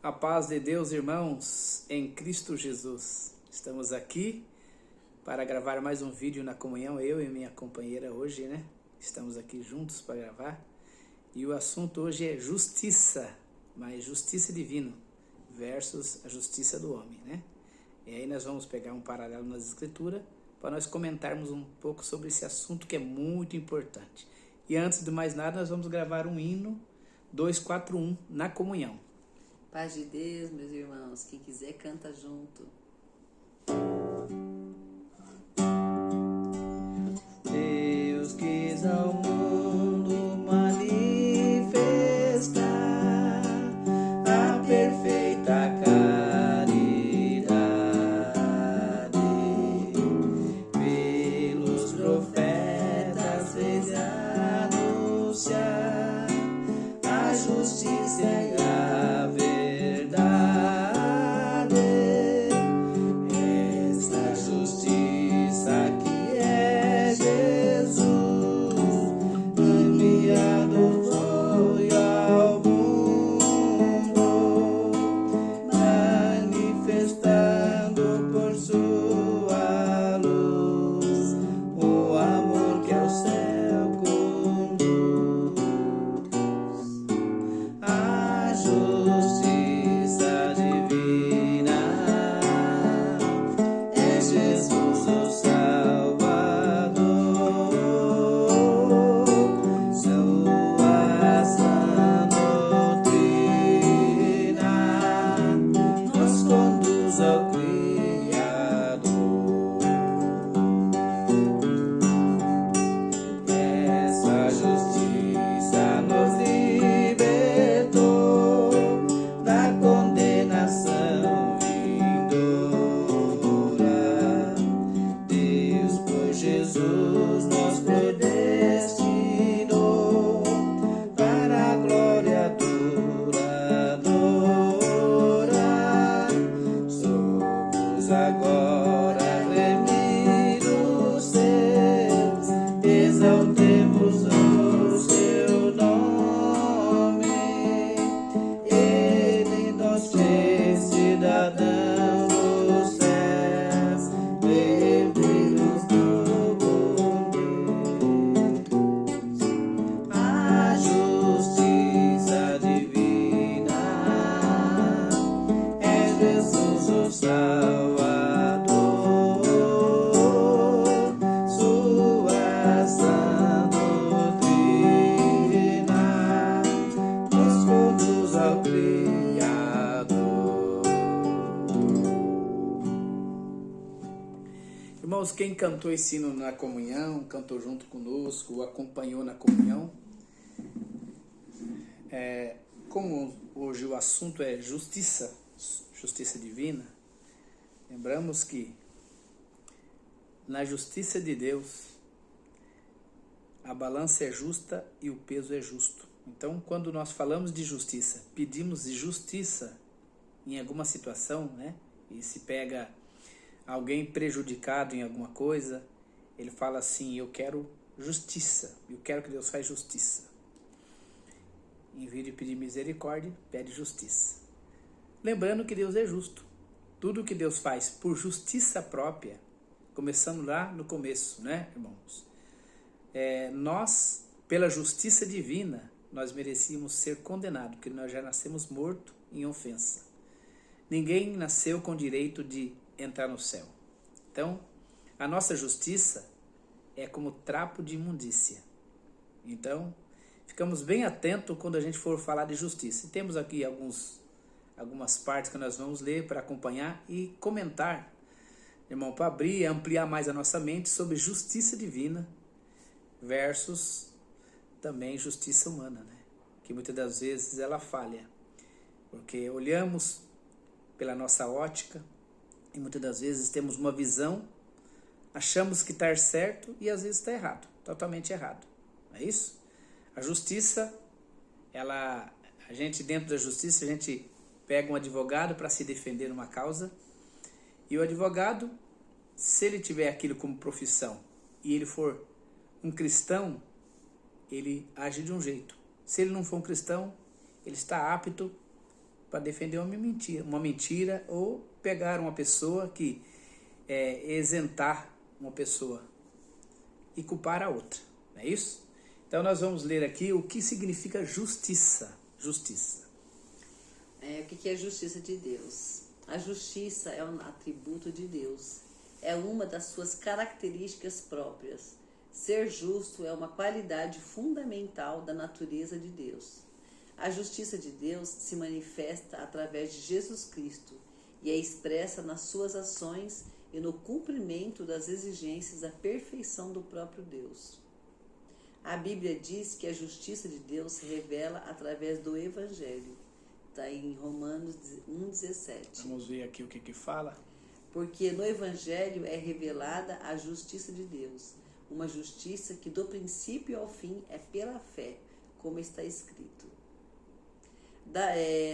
A paz de Deus, irmãos, em Cristo Jesus. Estamos aqui para gravar mais um vídeo na comunhão, eu e minha companheira hoje, né? Estamos aqui juntos para gravar. E o assunto hoje é justiça, mas justiça divina versus a justiça do homem, né? E aí nós vamos pegar um paralelo nas escrituras para nós comentarmos um pouco sobre esse assunto que é muito importante. E antes de mais nada, nós vamos gravar um hino 241 na comunhão. Paz de Deus, meus irmãos, quem quiser canta junto. Deus quis ao mundo manifestar a perfeita caridade, pelos profetas fez anunciar a justiça e a verdade. Esta justiça que é Jesus, enviado foi ao mundo, manifestando por sua luz o amor que ao céu conduz. A justiça divina é Jesus o Salvador, sua sã doutrina nos conduz ao Criador. Essa justiça nos libertou da condenação vindoura. Deus por Jesus nos predestinou para a glória duradoura. Somos agora remidos seus, exaltemos o seu nome. Ele nos fez cidadão dos céus, herdeiros do bom Deus. A justiça divina é Jesus o Salvador, sua sã doutrina nos conduz ao Criador. Irmãos, quem cantou esse hino na comunhão, cantou junto conosco, acompanhou na comunhão, como hoje o assunto é justiça divina, lembramos que na justiça de Deus a balança é justa e o peso é justo. Então, quando nós falamos de justiça, pedimos justiça em alguma situação, né? E se pega alguém prejudicado em alguma coisa, ele fala assim: eu quero justiça, eu quero que Deus faça justiça. Em vez de pedir misericórdia, pede justiça. Lembrando que Deus é justo. Tudo que Deus faz por justiça própria, começando lá no começo, né, irmãos? Nós, pela justiça divina, nós merecíamos ser condenados, porque nós já nascemos mortos em ofensa. Ninguém nasceu com direito de entrar no céu. Então, a nossa justiça é como trapo de imundícia. Então, ficamos bem atentos quando a gente for falar de justiça. E temos aqui algumas partes que nós vamos ler para acompanhar e comentar, irmão, para abrir e ampliar mais a nossa mente sobre justiça divina versus também justiça humana, né? Que muitas das vezes ela falha, porque olhamos pela nossa ótica e muitas das vezes temos uma visão, achamos que está certo e às vezes está errado, totalmente errado, não é isso? A justiça, a gente dentro da justiça, a gente pega um advogado para se defender numa causa, e o advogado, se ele tiver aquilo como profissão e ele for um cristão, ele age de um jeito. Se ele não for um cristão, ele está apto para defender uma mentira ou pegar uma pessoa que isentar uma pessoa e culpar a outra, não é isso? Então nós vamos ler aqui o que significa justiça. Justiça. O que é a justiça de Deus? A justiça é um atributo de Deus, é uma das suas características próprias. Ser justo é uma qualidade fundamental da natureza de Deus. A justiça de Deus se manifesta através de Jesus Cristo e é expressa nas suas ações e no cumprimento das exigências da perfeição do próprio Deus. A Bíblia diz que a justiça de Deus se revela através do Evangelho. Está em Romanos 1,17. Vamos ver aqui o que fala. Porque no Evangelho é revelada a justiça de Deus, uma justiça que do princípio ao fim é pela fé, como está escrito.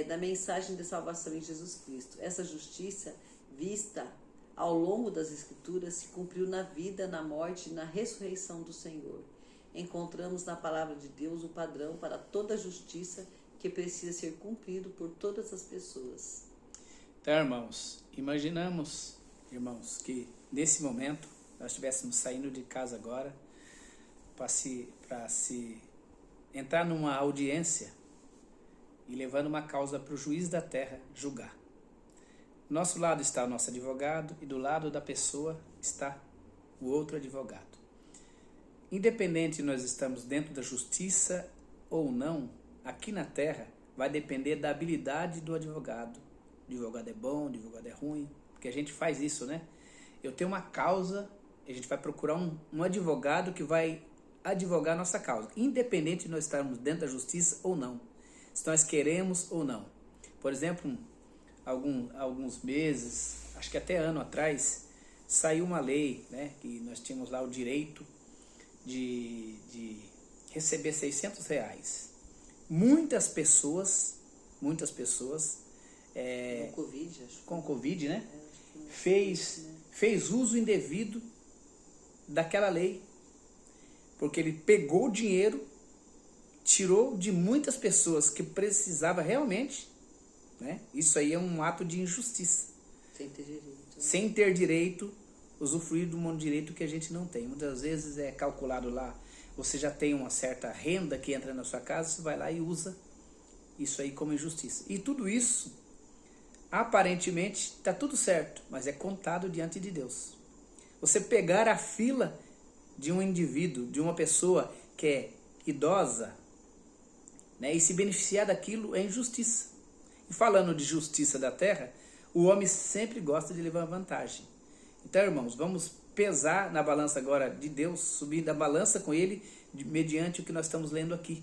Da mensagem de salvação em Jesus Cristo. Essa justiça, vista ao longo das Escrituras, se cumpriu na vida, na morte e na ressurreição do Senhor. Encontramos na palavra de Deus o padrão para toda a justiça que precisa ser cumprido por todas as pessoas. Então, irmãos, imaginamos, irmãos, que nesse momento nós estivéssemos saindo de casa agora para se entrar numa audiência e levando uma causa para o juiz da terra julgar. Do nosso lado está o nosso advogado e do lado da pessoa está o outro advogado. Independente de nós estamos dentro da justiça ou não, aqui na terra vai depender da habilidade do advogado. O advogado é bom, o advogado é ruim, porque a gente faz isso, né? Eu tenho uma causa, a gente vai procurar um advogado que vai advogar a nossa causa, independente de nós estarmos dentro da justiça ou não, se nós queremos ou não. Por exemplo, alguns meses, acho que até ano atrás, saiu uma lei, né, que nós tínhamos lá o direito de receber R$600. Muitas pessoas Com Covid, acho. Com Covid, né? Fez uso indevido daquela lei, porque ele pegou o dinheiro, tirou de muitas pessoas que precisava realmente, né? Isso aí é um ato de injustiça. Sem ter direito. Sem ter direito, usufruir de um direito que a gente não tem. Muitas vezes é calculado lá, você já tem uma certa renda que entra na sua casa, você vai lá e usa isso aí como injustiça. E tudo isso, aparentemente, está tudo certo, mas é contado diante de Deus. Você pegar a fila de um indivíduo, de uma pessoa que é idosa, né, e se beneficiar daquilo é injustiça. E falando de justiça da terra, o homem sempre gosta de levar vantagem. Então, irmãos, vamos pesar na balança agora de Deus, subir da balança com Ele, mediante o que nós estamos lendo aqui.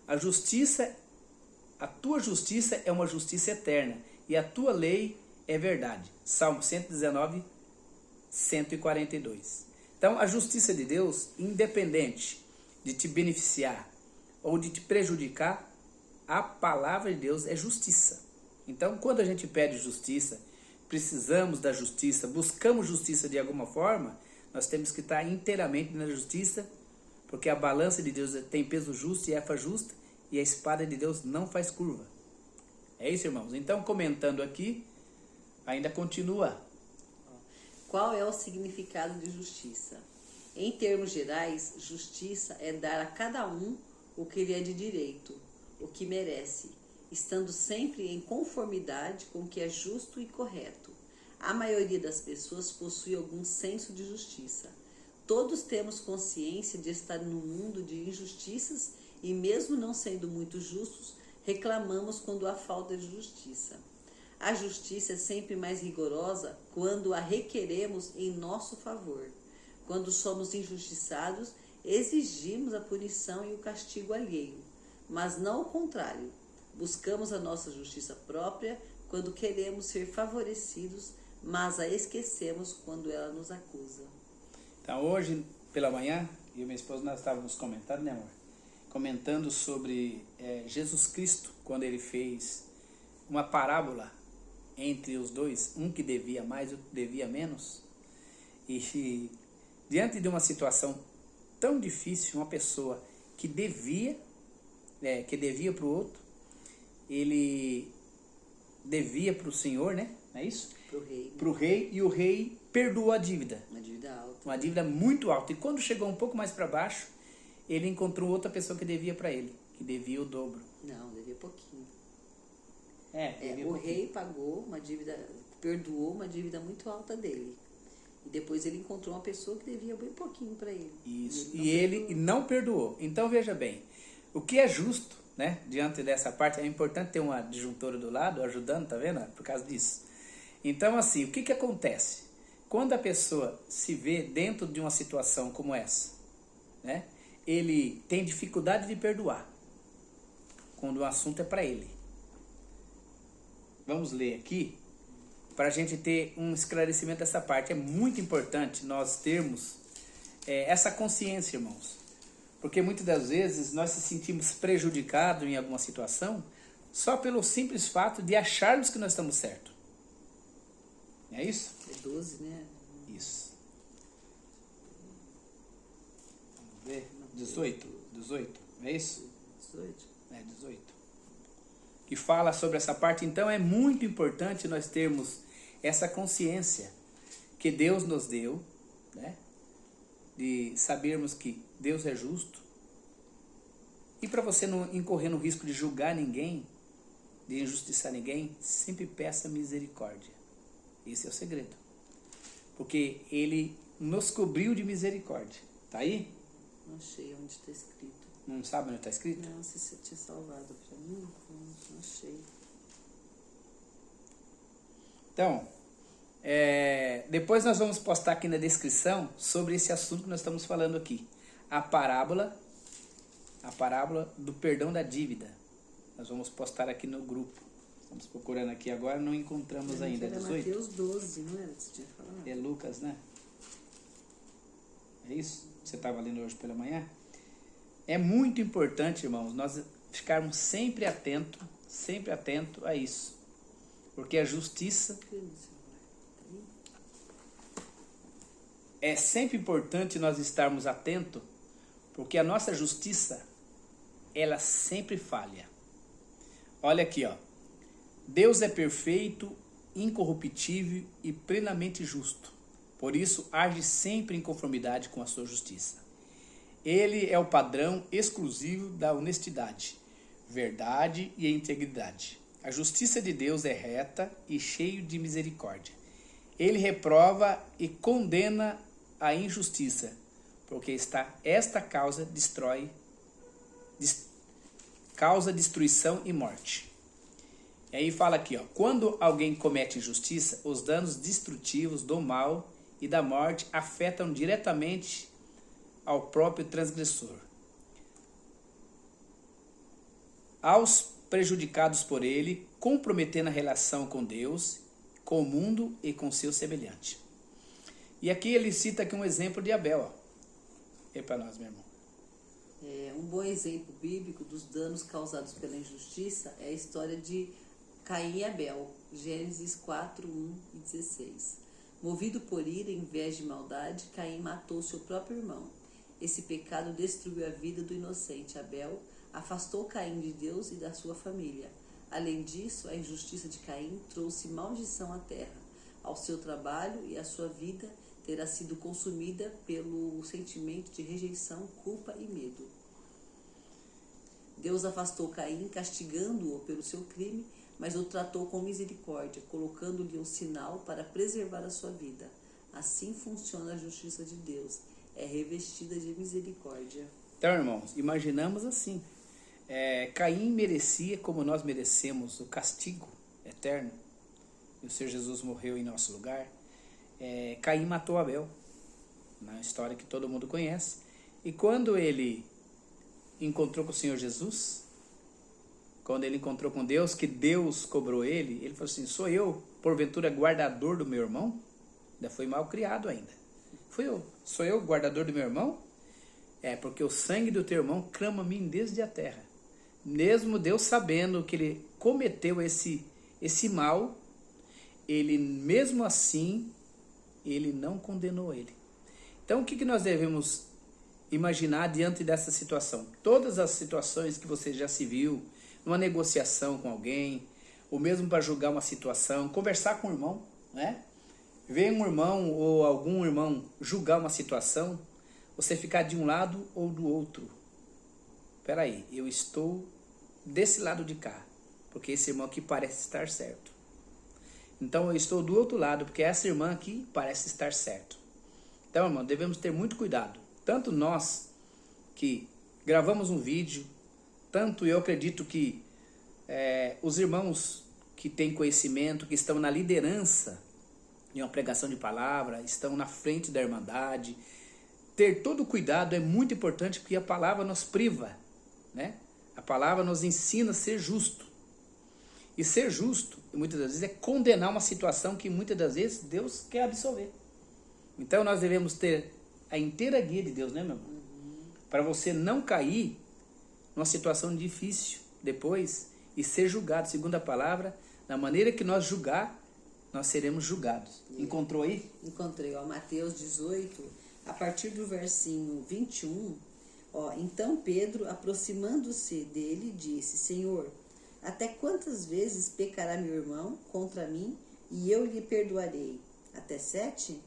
A tua justiça é uma justiça eterna, e a tua lei é verdade. Salmo 119, 142. Então, a justiça de Deus, independente de te beneficiar ou de te prejudicar, a palavra de Deus é justiça. Então, quando a gente pede justiça, precisamos da justiça, buscamos justiça de alguma forma, nós temos que estar inteiramente na justiça, porque a balança de Deus tem peso justo e efa justa, e a espada de Deus não faz curva. É isso, irmãos? Então, comentando aqui, ainda continua. Qual é o significado de justiça? Em termos gerais, justiça é dar a cada um o que lhe é de direito, o que merece, estando sempre em conformidade com o que é justo e correto. A maioria das pessoas possui algum senso de justiça. Todos temos consciência de estar num mundo de injustiças e, mesmo não sendo muito justos, reclamamos quando há falta de justiça. A justiça é sempre mais rigorosa quando a requeremos em nosso favor. Quando somos injustiçados, exigimos a punição e o castigo alheio, mas não o contrário. Buscamos a nossa justiça própria quando queremos ser favorecidos, mas a esquecemos quando ela nos acusa. Então, hoje pela manhã, eu e minha esposa, nós estávamos comentando, né, amor? Comentando sobre Jesus Cristo, quando ele fez uma parábola entre os dois, um que devia mais e outro que devia menos. E diante de uma situação tão difícil, uma pessoa que devia para o outro, ele devia para o senhor, né? Não é isso? Pro rei. Para o rei, e o rei perdoou a dívida. Uma dívida alta. Uma dívida muito alta. E quando chegou um pouco mais para baixo, ele encontrou outra pessoa que devia para ele, que devia o dobro. Não, devia pouquinho. Devia O pouquinho. rei pagou uma dívida, perdoou uma dívida muito alta dele. E depois ele encontrou uma pessoa que devia bem pouquinho para ele. Isso. E ele não perdoou. Então veja bem, o que é justo, né? Diante dessa parte, é importante ter uma disjuntora do lado, ajudando, tá vendo? Por causa disso. Então assim, o que acontece? Quando a pessoa se vê dentro de uma situação como essa, né? Ele tem dificuldade de perdoar, quando o assunto é para ele. Vamos ler aqui, para a gente ter um esclarecimento dessa parte. É muito importante nós termos essa consciência, irmãos. Porque muitas das vezes nós se sentimos prejudicados em alguma situação só pelo simples fato de acharmos que nós estamos certos. Não é isso? É 12, né? Isso. Vamos ver. 18. É isso? 18. 18. Que fala sobre essa parte. Então é muito importante nós termos essa consciência que Deus nos deu, né? De sabermos que Deus é justo. E para você não incorrer no risco de julgar ninguém, de injustiçar ninguém, sempre peça misericórdia. Esse é o segredo. Porque Ele nos cobriu de misericórdia. Tá aí? Não achei onde está escrito. Não sabe onde está escrito? Não, se você tinha salvado para mim, não achei. Então, depois nós vamos postar aqui na descrição sobre esse assunto que nós estamos falando aqui. A parábola do perdão da dívida. Nós vamos postar aqui no grupo. Estamos procurando aqui agora, não encontramos ainda. É 18? Mateus 12, não era que você tinha falado? É Lucas, né? É isso? Você estava lendo hoje pela manhã? É muito importante, irmãos, nós ficarmos sempre atento a isso. Porque a justiça é sempre importante nós estarmos atentos, porque a nossa justiça, ela sempre falha. Olha aqui, ó. Deus é perfeito, incorruptível e plenamente justo. Por isso, age sempre em conformidade com a sua justiça. Ele é o padrão exclusivo da honestidade, verdade e integridade. A justiça de Deus é reta e cheio de misericórdia. Ele reprova e condena a injustiça, porque esta causa causa destruição e morte. E aí fala aqui, ó, quando alguém comete injustiça, os danos destrutivos do mal e da morte afetam diretamente ao próprio transgressor, aos prejudicados por ele, comprometendo a relação com Deus, com o mundo e com seu semelhante. E aqui ele cita aqui um exemplo de Abel. Ó. É para nós, meu irmão. Um bom exemplo bíblico dos danos causados pela injustiça é a história de Caim e Abel, Gênesis 4, 1 e 16. Movido por ira e inveja e maldade, Caim matou seu próprio irmão. Esse pecado destruiu a vida do inocente Abel, afastou Caim de Deus e da sua família. Além disso, a injustiça de Caim trouxe maldição à terra. Ao seu trabalho e à sua vida terá sido consumida pelo sentimento de rejeição, culpa e medo. Deus afastou Caim, castigando-o pelo seu crime, mas o tratou com misericórdia, colocando-lhe um sinal para preservar a sua vida. Assim funciona a justiça de Deus. É revestida de misericórdia. Então, irmãos, imaginamos assim. Caim merecia, como nós merecemos, o castigo eterno. E o Senhor Jesus morreu em nosso lugar. Caim matou Abel, na história que todo mundo conhece. E quando ele encontrou com o Senhor Jesus, quando ele encontrou com Deus, que Deus cobrou ele, ele falou assim, sou eu, porventura, guardador do meu irmão? Ainda foi mal criado ainda. Sou eu guardador do meu irmão? Porque o sangue do teu irmão clama a mim desde a terra. Mesmo Deus sabendo que ele cometeu esse mal, ele mesmo assim, ele não condenou ele. Então o que nós devemos imaginar diante dessa situação? Todas as situações que você já se viu, numa negociação com alguém, ou mesmo para julgar uma situação, conversar com o irmão, né? Ver um irmão ou algum irmão julgar uma situação, você ficar de um lado ou do outro. Espera aí, eu estou desse lado de cá, porque esse irmão aqui parece estar certo. Então eu estou do outro lado, porque essa irmã aqui parece estar certo. Então, irmão, devemos ter muito cuidado. Tanto nós que gravamos um vídeo, tanto eu acredito que os irmãos que têm conhecimento, que estão na liderança de uma pregação de palavra, estão na frente da irmandade. Ter todo cuidado é muito importante, porque a palavra nos priva, né? A palavra nos ensina a ser justo. E ser justo, muitas das vezes, é condenar uma situação que muitas das vezes Deus quer absolver. Então nós devemos ter a inteira guia de Deus, né, meu irmão? Para você não cair numa situação difícil depois e ser julgado, segundo a palavra, da maneira que nós julgar, nós seremos julgados. Encontrou aí? Encontrei, ó, Mateus 18, a partir do versinho 21, ó, então Pedro, aproximando-se dele, disse, Senhor, até quantas vezes pecará meu irmão contra mim e eu lhe perdoarei? Até 7?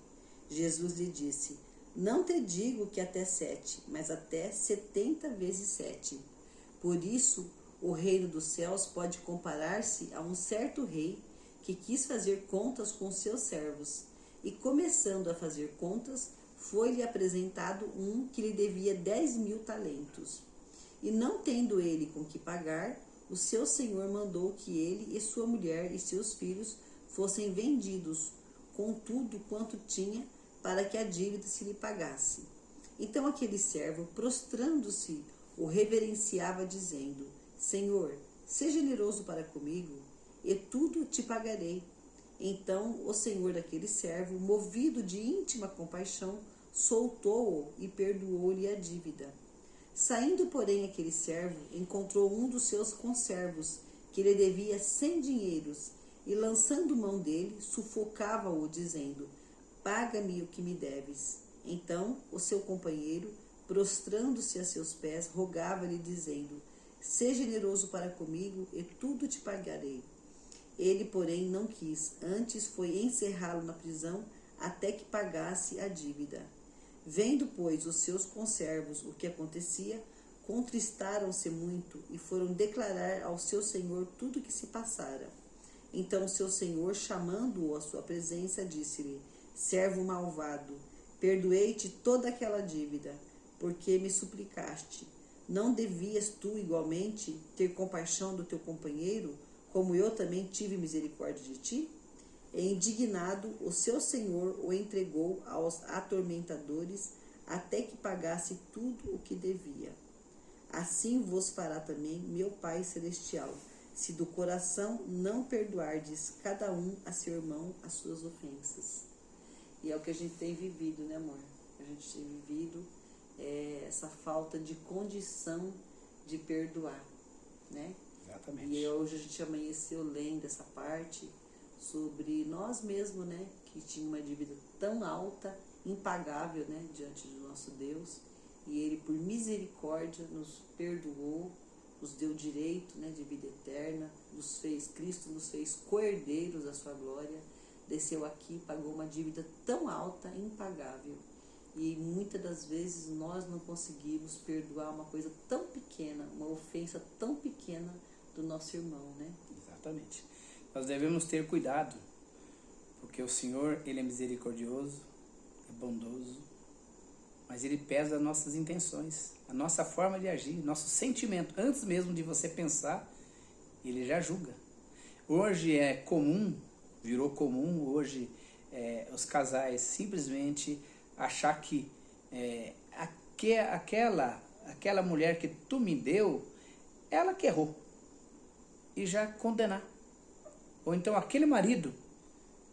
Jesus lhe disse, não te digo que até 7, mas até 70 vezes 7. Por isso, o reino dos céus pode comparar-se a um certo rei que quis fazer contas com seus servos, e começando a fazer contas, foi-lhe apresentado um que lhe devia 10.000 talentos. E não tendo ele com que pagar, o seu senhor mandou que ele e sua mulher e seus filhos fossem vendidos, com tudo quanto tinha, para que a dívida se lhe pagasse. Então aquele servo, prostrando-se, o reverenciava, dizendo, Senhor, seja generoso para comigo, e tudo te pagarei. Então o senhor daquele servo, movido de íntima compaixão, soltou-o e perdoou-lhe a dívida. Saindo, porém, aquele servo, encontrou um dos seus conservos, que lhe devia 100 dinheiros, e lançando mão dele, sufocava-o, dizendo, paga-me o que me deves. Então o seu companheiro, prostrando-se a seus pés, rogava-lhe, dizendo, seja generoso para comigo, e tudo te pagarei. Ele, porém, não quis, antes foi encerrá-lo na prisão, até que pagasse a dívida. Vendo, pois, os seus conservos o que acontecia, contristaram-se muito, e foram declarar ao seu senhor tudo o que se passara. Então seu senhor, chamando-o à sua presença, disse-lhe, servo malvado, perdoei-te toda aquela dívida, porque me suplicaste. Não devias tu, igualmente, ter compaixão do teu companheiro, como eu também tive misericórdia de ti? E indignado, o seu senhor o entregou aos atormentadores, até que pagasse tudo o que devia. Assim vos fará também meu Pai Celestial, se do coração não perdoardes cada um a seu irmão as suas ofensas. E é o que a gente tem vivido, né, amor? A gente tem vivido essa falta de condição de perdoar, né? Exatamente. E hoje a gente amanheceu lendo essa parte sobre nós mesmos, né? Que tinha uma dívida tão alta, impagável, né? Diante do nosso Deus. E Ele, por misericórdia, nos perdoou, nos deu direito, né? De vida eterna, Cristo nos fez co-herdeiros da sua glória, desceu aqui, pagou uma dívida tão alta, impagável. E muitas das vezes nós não conseguimos perdoar uma coisa tão pequena, uma ofensa tão pequena do nosso irmão, né? Exatamente. Nós devemos ter cuidado, porque o Senhor, Ele é misericordioso, é bondoso, mas Ele pesa as nossas intenções, a nossa forma de agir, nosso sentimento. Antes mesmo de você pensar, Ele já julga. Hoje é comum, virou comum hoje, os casais simplesmente achar que aquela mulher que tu me deu, ela que errou, e já condenar. Ou então aquele marido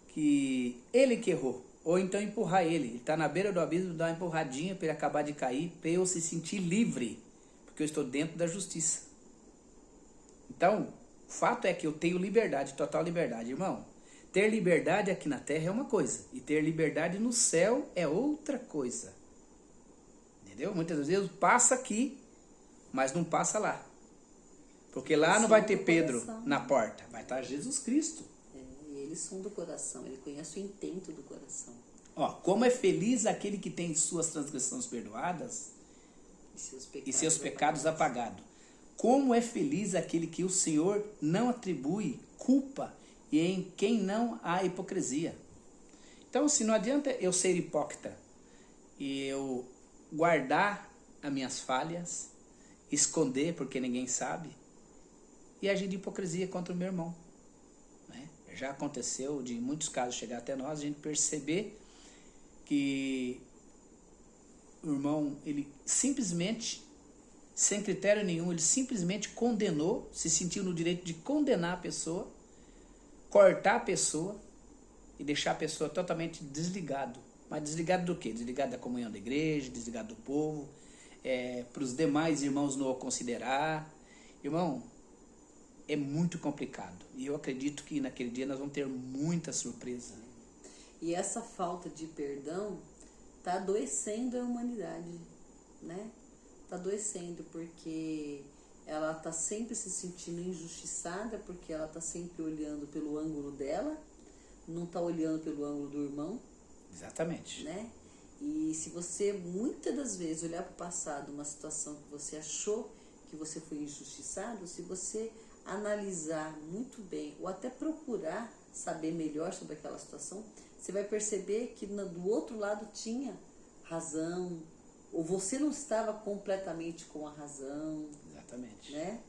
que ele que errou, ou então empurrar ele está na beira do abismo, dar uma empurradinha para ele acabar de cair, para eu se sentir livre, porque eu estou dentro da justiça. Então, o fato é que eu tenho liberdade, total liberdade, irmão. Ter liberdade aqui na terra é uma coisa, e ter liberdade no céu é outra coisa. Entendeu? Muitas vezes passa aqui, mas não passa lá. Porque lá não Eles vai são ter do Pedro coração. na porta, vai estar Jesus Cristo. E eles são do coração, ele conhece o intento do coração. Ó, como é feliz aquele que tem suas transgressões perdoadas e seus pecados apagados. Como é feliz aquele que o Senhor não atribui culpa e em quem não há hipocrisia. Então, assim, não adianta eu ser hipócrita e eu guardar as minhas falhas, esconder porque ninguém sabe e agir de hipocrisia contra o meu irmão. Né? Já aconteceu de muitos casos chegar até nós, a gente perceber que o irmão, ele simplesmente, sem critério nenhum, ele simplesmente condenou, se sentiu no direito de condenar a pessoa, cortar a pessoa e deixar a pessoa totalmente desligado. Mas desligado do quê? Desligado da comunhão da igreja, desligado do povo, para os demais irmãos não o considerar. Irmão, é muito complicado. E eu acredito que naquele dia nós vamos ter muita surpresa. E essa falta de perdão está adoecendo a humanidade, né? Está adoecendo porque ela está sempre se sentindo injustiçada, porque ela está sempre olhando pelo ângulo dela, não está olhando pelo ângulo do irmão. Exatamente. Né? E se você muitas das vezes olhar para o passado, uma situação que você achou que você foi injustiçado, se você analisar muito bem ou até procurar saber melhor sobre aquela situação, você vai perceber que do outro lado tinha razão, ou você não estava completamente com a razão. Exatamente. Né?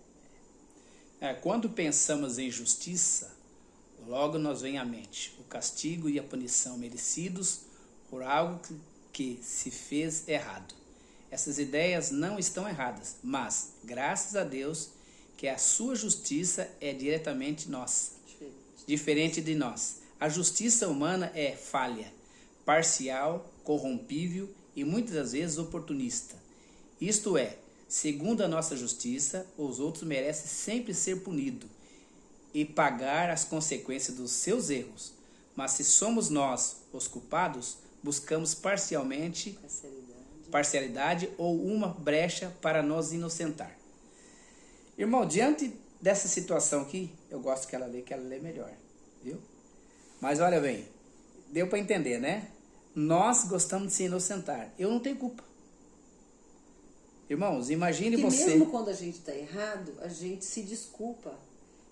Quando pensamos em justiça, logo nos vem à mente o castigo e a punição merecidos por algo que se fez errado. Essas ideias não estão erradas, mas, graças a Deus, que a sua justiça é diretamente nossa, diferente de nós. A justiça humana é falha, parcial, corrompível e muitas das vezes oportunista. Isto é, segundo a nossa justiça, os outros merecem sempre ser punidos e pagar as consequências dos seus erros. Mas se somos nós os culpados, buscamos parcialidade ou uma brecha para nos inocentar. Irmão, diante dessa situação aqui, eu gosto que ela lê melhor, viu? Mas olha bem, deu para entender, né? Nós gostamos de se inocentar. Eu não tenho culpa. Irmãos, imagine que você... mesmo quando a gente está errado, a gente se desculpa,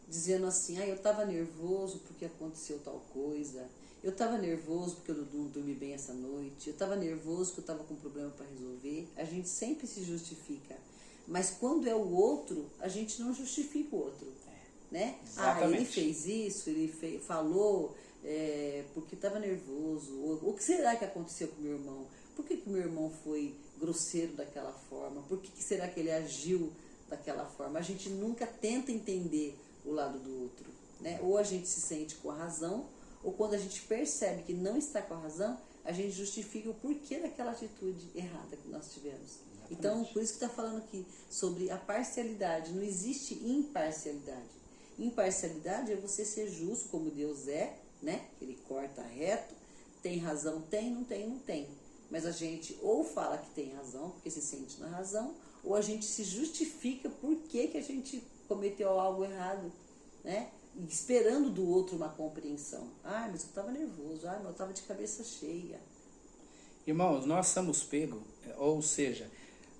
dizendo assim, eu estava nervoso porque aconteceu tal coisa, eu estava nervoso porque eu não dormi bem essa noite, eu estava nervoso porque eu estava com um problema para resolver. A gente sempre se justifica. Mas quando é o outro, a gente não justifica o outro. Né? Ele fez isso, ele falou porque estava nervoso. O que será que aconteceu com o meu irmão? Por que o meu irmão foi grosseiro daquela forma? Por que será que ele agiu daquela forma? A gente nunca tenta entender o lado do outro. Né? Ou a gente se sente com a razão, ou quando a gente percebe que não está com a razão, a gente justifica o porquê daquela atitude errada que nós tivemos. Então, por isso que está falando aqui sobre a parcialidade. Não existe imparcialidade. Imparcialidade é você ser justo como Deus é, né? Ele corta reto, tem razão, tem, não tem, não tem. Mas a gente ou fala que tem razão, porque se sente na razão, ou a gente se justifica por que a gente cometeu algo errado, né? Esperando do outro uma compreensão. Mas eu estava nervoso, mas eu estava de cabeça cheia. Irmãos, nós somos pegos, ou seja,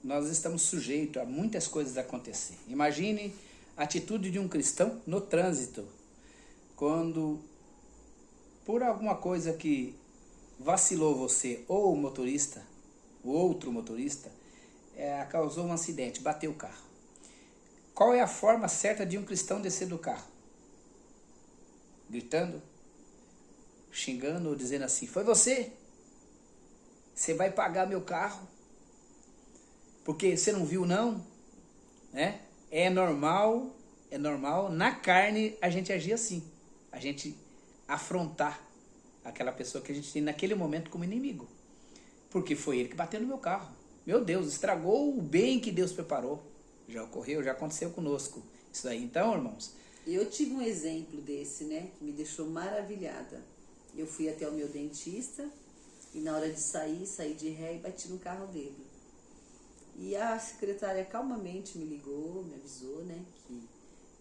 nós estamos sujeitos a muitas coisas acontecer. Imagine a atitude de um cristão no trânsito, quando por alguma coisa que vacilou você, ou o motorista, o outro motorista, causou um acidente, bateu o carro. Qual é a forma certa de um cristão descer do carro? Gritando, xingando ou dizendo assim, foi você? Você vai pagar meu carro? Porque você não viu não? Né? É normal, na carne a gente agir assim. A gente afrontar aquela pessoa que a gente tem naquele momento como inimigo. Porque foi ele que bateu no meu carro. Meu Deus, estragou o bem que Deus preparou. Já ocorreu, já aconteceu conosco. Isso aí, então, irmãos. Eu tive um exemplo desse, né? Que me deixou maravilhada. Eu fui até o meu dentista e na hora de saí de ré e bati no carro dele. E a secretária calmamente me ligou, me avisou, né? Que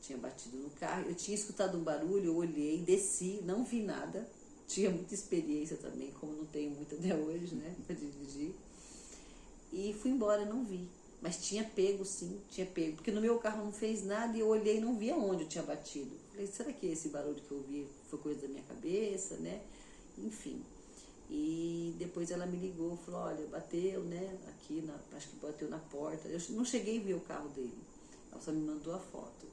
tinha batido no carro. Eu tinha escutado um barulho, eu olhei, desci, não vi nada. Tinha muita experiência também, como não tenho muita até hoje, né, para dirigir. E fui embora, não vi. Mas tinha pego, sim, tinha pego. Porque no meu carro não fez nada e eu olhei e não vi aonde eu tinha batido. Falei, será que esse barulho que eu ouvi foi coisa da minha cabeça, né? Enfim. E depois ela me ligou, falou, olha, bateu, né, aqui, acho que bateu na porta. Eu não cheguei a ver o carro dele. Ela só me mandou a foto.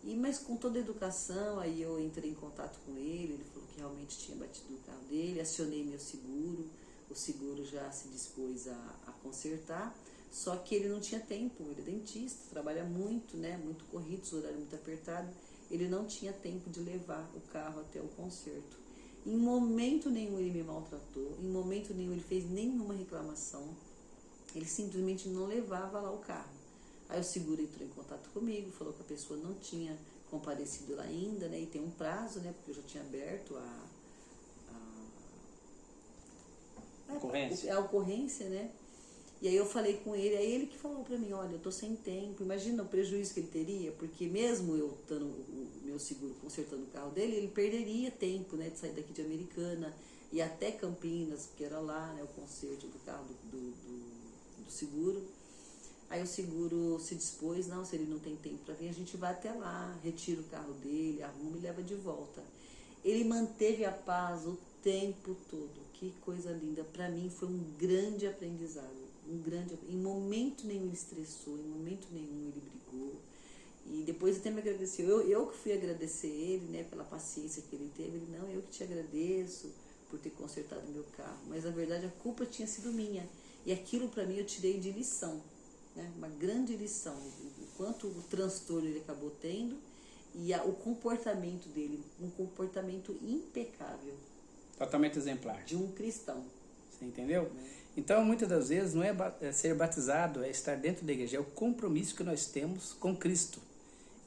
Mas com toda a educação, aí eu entrei em contato com ele falou que realmente tinha batido no carro dele, acionei meu seguro, o seguro já se dispôs a consertar, só que ele não tinha tempo, ele é dentista, trabalha muito, né, muito corrido, horário muito apertado, ele não tinha tempo de levar o carro até o conserto. Em momento nenhum ele me maltratou, em momento nenhum ele fez nenhuma reclamação, ele simplesmente não levava lá o carro. Aí o seguro entrou em contato comigo, falou que a pessoa não tinha comparecido lá ainda, né? E tem um prazo, né? Porque eu já tinha aberto a ocorrência, né? E aí eu falei com ele, aí ele que falou pra mim, olha, eu tô sem tempo, imagina o prejuízo que ele teria, porque mesmo eu estando o meu seguro consertando o carro dele, ele perderia tempo, né? De sair daqui de Americana e até Campinas, porque era lá, né? O conserto do carro do seguro. Aí o seguro se dispôs, não, se ele não tem tempo para vir, a gente vai até lá, retira o carro dele, arruma e leva de volta. Ele manteve a paz o tempo todo, que coisa linda. Para mim foi um grande aprendizado, em momento nenhum ele estressou, em momento nenhum ele brigou. E depois até me agradeceu, eu que fui agradecer ele, né, pela paciência que ele teve. Ele, não, eu que te agradeço por ter consertado meu carro, mas na verdade a culpa tinha sido minha. E aquilo para mim eu tirei de lição. Né, uma grande lição, o quanto o transtorno ele acabou tendo e o comportamento dele, um comportamento impecável. Totalmente exemplar. De um cristão. Você entendeu? Então, muitas das vezes, não é ser batizado, é estar dentro da igreja, é o compromisso que nós temos com Cristo,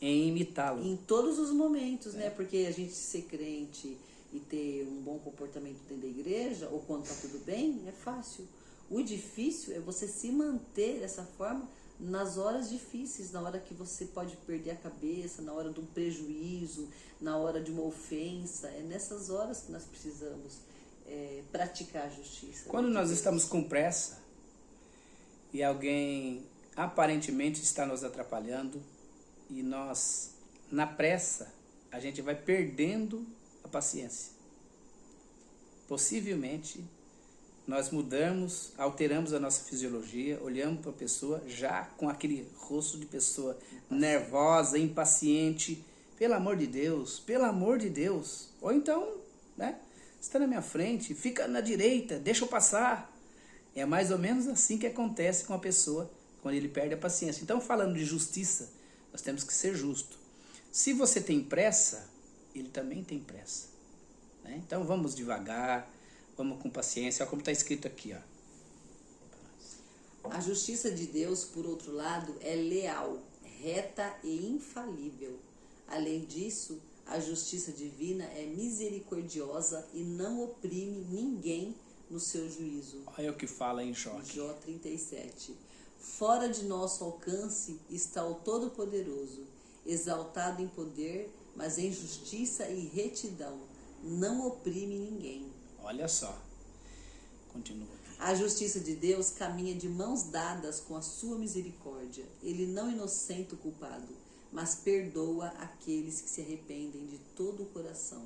em imitá-lo. Em todos os momentos, né? Porque a gente ser crente e ter um bom comportamento dentro da igreja, ou quando está tudo bem, é fácil. O difícil é você se manter dessa forma nas horas difíceis, na hora que você pode perder a cabeça, na hora de um prejuízo, na hora de uma ofensa. É nessas horas que nós precisamos praticar a justiça. Quando nós estamos com pressa e alguém aparentemente está nos atrapalhando e nós, na pressa, a gente vai perdendo a paciência. Possivelmente nós mudamos, alteramos a nossa fisiologia, olhamos para a pessoa já com aquele rosto de pessoa nervosa, impaciente. Pelo amor de Deus, pelo amor de Deus. Ou então, né, está na minha frente, fica na direita, deixa eu passar. É mais ou menos assim que acontece com a pessoa quando ele perde a paciência. Então, falando de justiça, nós temos que ser justos. Se você tem pressa, ele também tem pressa. Né? Então, vamos devagar. Vamos com paciência, olha como está escrito aqui. Ó. A justiça de Deus, por outro lado, é leal, reta e infalível. Além disso, a justiça divina é misericordiosa e não oprime ninguém no seu juízo. Olha o que fala em Jó. Jó 37. Fora de nosso alcance está o Todo-Poderoso, exaltado em poder, mas em justiça e retidão. Não oprime ninguém. Olha só, continua. A justiça de Deus caminha de mãos dadas com a sua misericórdia. Ele não inocenta o culpado, mas perdoa aqueles que se arrependem de todo o coração.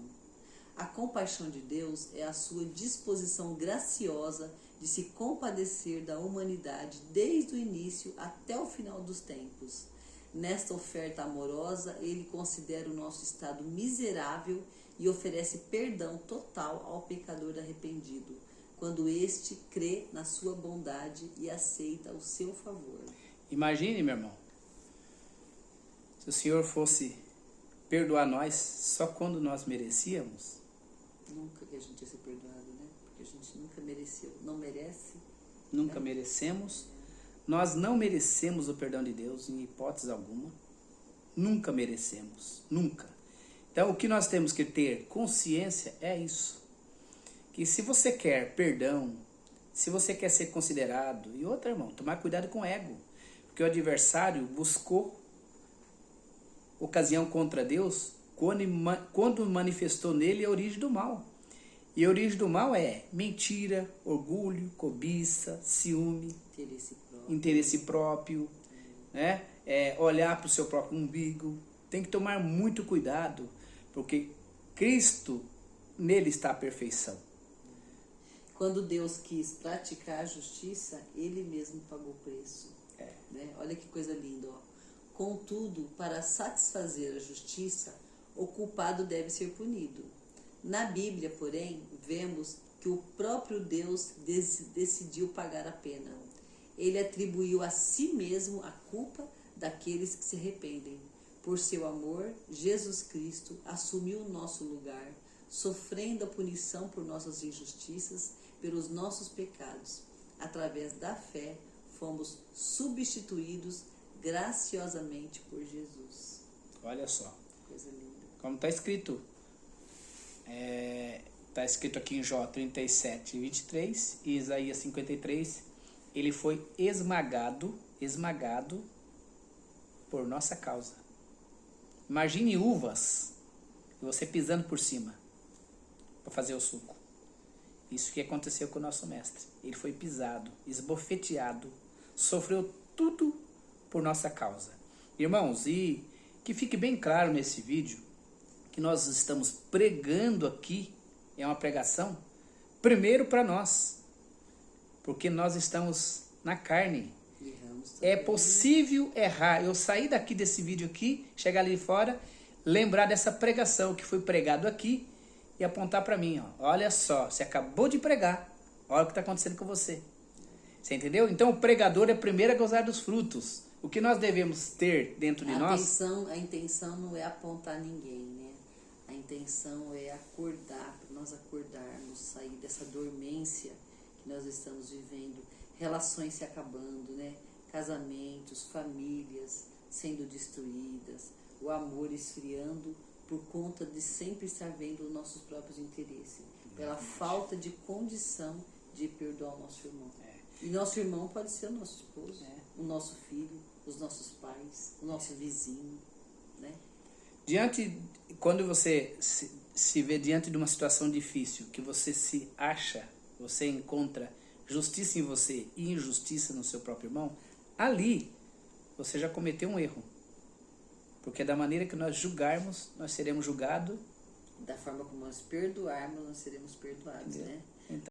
A compaixão de Deus é a sua disposição graciosa de se compadecer da humanidade desde o início até o final dos tempos. Nesta oferta amorosa, ele considera o nosso estado miserável e oferece perdão total ao pecador arrependido, quando este crê na sua bondade e aceita o seu favor. Imagine, meu irmão, se o Senhor fosse perdoar nós só quando nós merecíamos. Nunca que a gente ia ser perdoado, né? Porque a gente nunca mereceu, não merece. Nunca merecemos. Nós não merecemos o perdão de Deus em hipótese alguma. Nunca merecemos, nunca. Então, o que nós temos que ter consciência é isso. Que se você quer perdão, se você quer ser considerado, e outra, irmão, tomar cuidado com o ego. Porque o adversário buscou ocasião contra Deus quando manifestou nele a origem do mal. E a origem do mal é mentira, orgulho, cobiça, ciúme, interesse próprio, né? Olhar para o seu próprio umbigo. Tem que tomar muito cuidado, porque Cristo, nele está a perfeição. Quando Deus quis praticar a justiça, Ele mesmo pagou o preço. Né? Olha que coisa linda. Ó. Contudo, para satisfazer a justiça, o culpado deve ser punido. Na Bíblia, porém, vemos que o próprio Deus decidiu pagar a pena. Ele atribuiu a si mesmo a culpa daqueles que se arrependem. Por seu amor, Jesus Cristo assumiu o nosso lugar, sofrendo a punição por nossas injustiças, pelos nossos pecados. Através da fé, fomos substituídos graciosamente por Jesus. Olha só. Coisa linda. Como está escrito. Está escrito aqui em Jó 37, 23 e Isaías 53. Ele foi esmagado por nossa causa. Imagine uvas e você pisando por cima para fazer o suco. Isso que aconteceu com o nosso mestre. Ele foi pisado, esbofeteado, sofreu tudo por nossa causa. Irmãos, e que fique bem claro nesse vídeo que nós estamos pregando aqui, é uma pregação, primeiro para nós, porque nós estamos na carne. É possível errar. Eu sair daqui desse vídeo aqui, chegar ali fora, lembrar dessa pregação que foi pregado aqui e apontar para mim, ó. Olha só, você acabou de pregar, olha o que está acontecendo com você. Você entendeu? Então o pregador é primeiro a gozar dos frutos. O que nós devemos ter dentro de nós... A intenção não é apontar ninguém, né? A intenção é acordar, para nós acordarmos, sair dessa dormência que nós estamos vivendo, relações se acabando, né? Casamentos, famílias sendo destruídas, o amor esfriando por conta de sempre estar vendo os nossos próprios interesses, pela falta de condição de perdoar o nosso irmão. E nosso irmão pode ser o nosso esposo, o nosso filho, os nossos pais, o nosso vizinho, né? Quando você se vê diante de uma situação difícil, que você se acha, você encontra justiça em você e injustiça no seu próprio irmão, ali você já cometeu um erro. Porque da maneira que nós julgarmos, nós seremos julgados. Da forma como nós perdoarmos, nós seremos perdoados, né? Então,